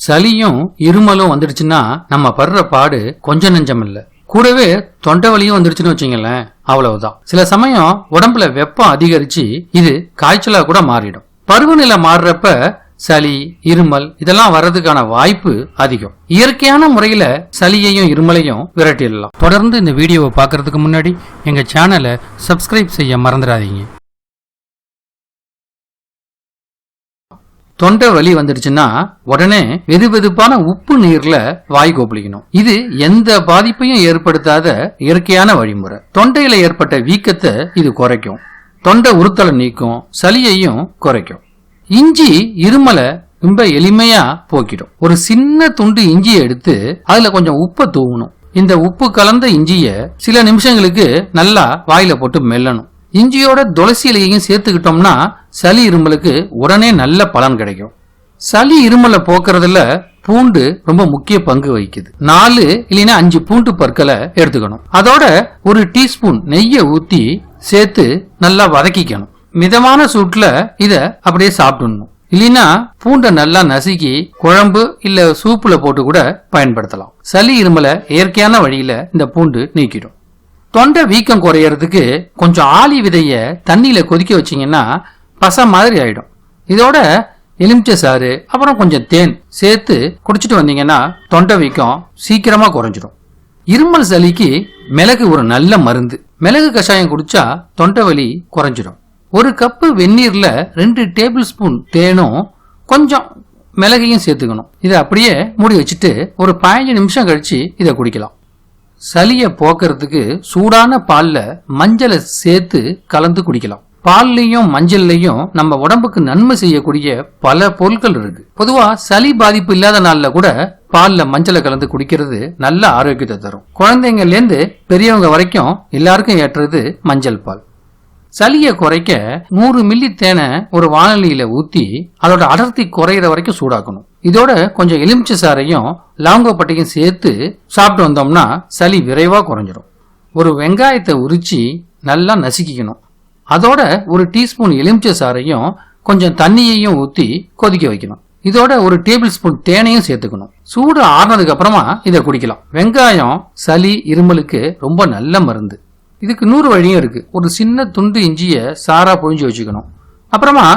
சளியும் இருமலும் வந்துடுச்சுன்னா நம்ம படுற பாடு கொஞ்சம் நெஞ்சம் இல்ல. கூடவே தொண்டை வலியும் வந்துருச்சுன்னு வச்சுங்களேன், அவ்வளவுதான். சில சமயம் உடம்புல வெப்பம் அதிகரிச்சு இது காய்ச்சலா கூட மாறிடும். பருவநிலை மாறுறப்ப சளி இருமல் இதெல்லாம் வர்றதுக்கான வாய்ப்பு அதிகம். இயற்கையான முறையில சளியையும் இருமலையும் விரட்டிடலாம். தொடர்ந்து இந்த வீடியோவை பார்க்கறதுக்கு முன்னாடி எங்க சேனலை சப்ஸ்கிரைப் செய்ய மறந்துடாதீங்க. தொண்டை வலி வந்துடுச்சுன்னா உடனே வெதுவெதுப்பான உப்பு நீர்ல வாய் கொப்பளிக்கணும். இது எந்த பாதிப்பையும் ஏற்படுத்தாத இயற்கையான வழிமுறை. தொண்டையில ஏற்பட்ட வீக்கத்தை இது குறைக்கும், தொண்டை உறுத்தலை நீக்கும், சளியையும் குறைக்கும். இஞ்சி இருமலை ரொம்ப எளிமையா போக்கிடும். ஒரு சின்ன துண்டு இஞ்சியை எடுத்து அதுல கொஞ்சம் உப்பை தூவணும். இந்த உப்பு கலந்த இஞ்சிய சில நிமிஷங்களுக்கு நல்லா வாயில போட்டு மெல்லணும். இஞ்சியோட துளசி இலையையும் சேர்த்துக்கிட்டோம்னா சளி இருமலுக்கு உடனே நல்ல பலன் கிடைக்கும். சளி இருமலை போக்குறதுல பூண்டு ரொம்ப முக்கிய பங்கு வகிக்குது. 4 இல்லைன்னா 5 பூண்டு பற்களை எடுத்துக்கணும். அதோட ஒரு டீஸ்பூன் நெய்யை ஊத்தி சேர்த்து நல்லா வதக்கிக்கணும். மிதமான சூட்ல இத அப்படியே சாப்பிடணும். இல்லைன்னா பூண்டை நல்லா நசுக்கி குழம்பு இல்ல சூப்புல போட்டு கூட பயன்படுத்தலாம். சளி இருமலை இயற்கையான வழியில இந்த பூண்டு நீக்கிடும். தொண்டை வீக்கம் குறையறதுக்கு கொஞ்சம் ஆளி விதைய தண்ணியில கொதிக்க வச்சீங்கன்னா பசை மாதிரி ஆயிடும். இதோட எலுமிச்சை சாறு அப்புறம் கொஞ்சம் தேன் சேர்த்து குடிச்சிட்டு வந்தீங்கன்னா தொண்டை வீக்கம் சீக்கிரமா குறைஞ்சிடும். இருமல் சளிக்கு மிளகு ஒரு நல்ல மருந்து. மிளகு கஷாயம் குடிச்சா தொண்டை வலி குறைஞ்சிடும். ஒரு கப்பு வெந்நீர்ல 2 டேபிள் ஸ்பூன் தேனும் கொஞ்சம் மிளகையும் சேர்த்துக்கணும். இதை அப்படியே மூடி வச்சுட்டு ஒரு 15 நிமிஷம் கழிச்சு இதை குடிக்கலாம். சளியை போக்குறதுக்கு சூடான பால்ல மஞ்சளை சேர்த்து கலந்து குடிக்கலாம். பால்லையும் மஞ்சள்லையும் நம்ம உடம்புக்கு நன்மை செய்யக்கூடிய பல பொருட்கள் இருக்கு. பொதுவா சளி பாதிப்பு இல்லாத நாள்ல கூட பால்ல மஞ்சளை கலந்து குடிக்கிறது நல்ல ஆரோக்கியத்தை தரும். குழந்தைங்கள்ல இருந்து பெரியவங்க வரைக்கும் எல்லாருக்கும் ஏற்றது மஞ்சள் பால். சளியை குறைக்க 100 மில்லி தேனை ஒரு வானலியில ஊத்தி அதோட அடர்த்தி குறையிற வரைக்கும் சூடாக்கணும். இதோட கொஞ்சம் எலுமிச்சை சாறையும் லவங்கப்பட்டையும் சேர்த்து சாப்பிட்டு வந்தோம்னா சளி விரைவா குறைஞ்சிடும். ஒரு வெங்காயத்தை உரிச்சு நல்லா நசுக்கிக்கணும். அதோட ஒரு டீஸ்பூன் எலுமிச்சை சாறையும் கொஞ்சம் தண்ணியையும் ஊத்தி கொதிக்க வைக்கணும். இதோட ஒரு டேபிள் ஸ்பூன் தேனையும் சேர்த்துக்கணும். சூடு ஆறுனதுக்கு அப்புறமா இதை குடிக்கலாம். வெங்காயம் சளி இருமலுக்கு ரொம்ப நல்ல மருந்து. இதுக்கு 100 வழியும் இருக்கு. ஒரு சின்ன துண்டு இஞ்சிய சாரா பொழிஞ்சு வச்சுக்கணும். அப்புறமா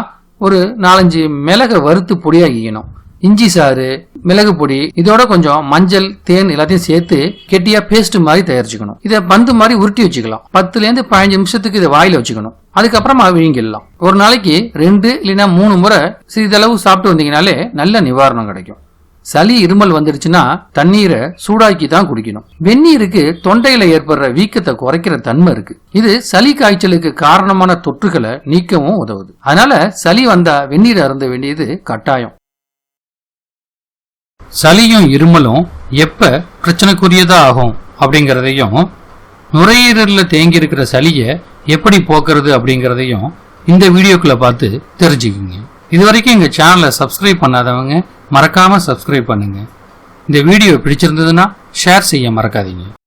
ஒரு 4-5 மிளகை வறுத்து பொடியாக்கிக்கணும். இஞ்சி சாறு மிளகு பொடி இதோட கொஞ்சம் மஞ்சள் தேன் எல்லாத்தையும் சேர்த்து கெட்டியா பேஸ்ட் மாதிரி தயாரிச்சுக்கணும். இதை பந்து மாதிரி உருட்டி வச்சுக்கலாம். 10 லேருந்து 15 நிமிஷத்துக்கு இதை வாயில வச்சுக்கணும். அதுக்கப்புறமா விழுங்கிடலாம். ஒரு நாளைக்கு 2 இல்லைன்னா 3 முறை சிறிதளவு சாப்பிட்டு வந்தீங்கனாலே நல்ல நிவாரணம் கிடைக்கும். சளி இருமல் வந்துருச்சுன்னா தண்ணீரை சூடாக்கி தான் குடிக்கணும். வெந்நீருக்கு தொண்டையில ஏற்படுற வீக்கத்தை குறைக்கிற தன்மை இருக்கு. இது சளி காய்ச்சலுக்கு காரணமான தொற்றுகளை நீக்கவும் உதவுது. அதனால சளி வந்தா வெந்நீர் அருந்த வேண்டியது கட்டாயம். சளியும் இருமலும் எப்ப பிரச்சனைக்குரியதா ஆகும் அப்படிங்கறதையும், நுரையீரல்ல தேங்கி இருக்கிற சளியை எப்படி போக்குறது அப்படிங்கறதையும் இந்த வீடியோக்குள்ள பார்த்து தெரிஞ்சுக்குங்க. இதுவரைக்கும் எங்க சேனலை சப்ஸ்கிரைப் பண்ணாதவங்க மறக்காம சப்ஸ்கிரைப் பண்ணுங்க. இந்த வீடியோ பிடிச்சிருந்ததுன்னா ஷேர் செய்ய மறக்காதீங்க.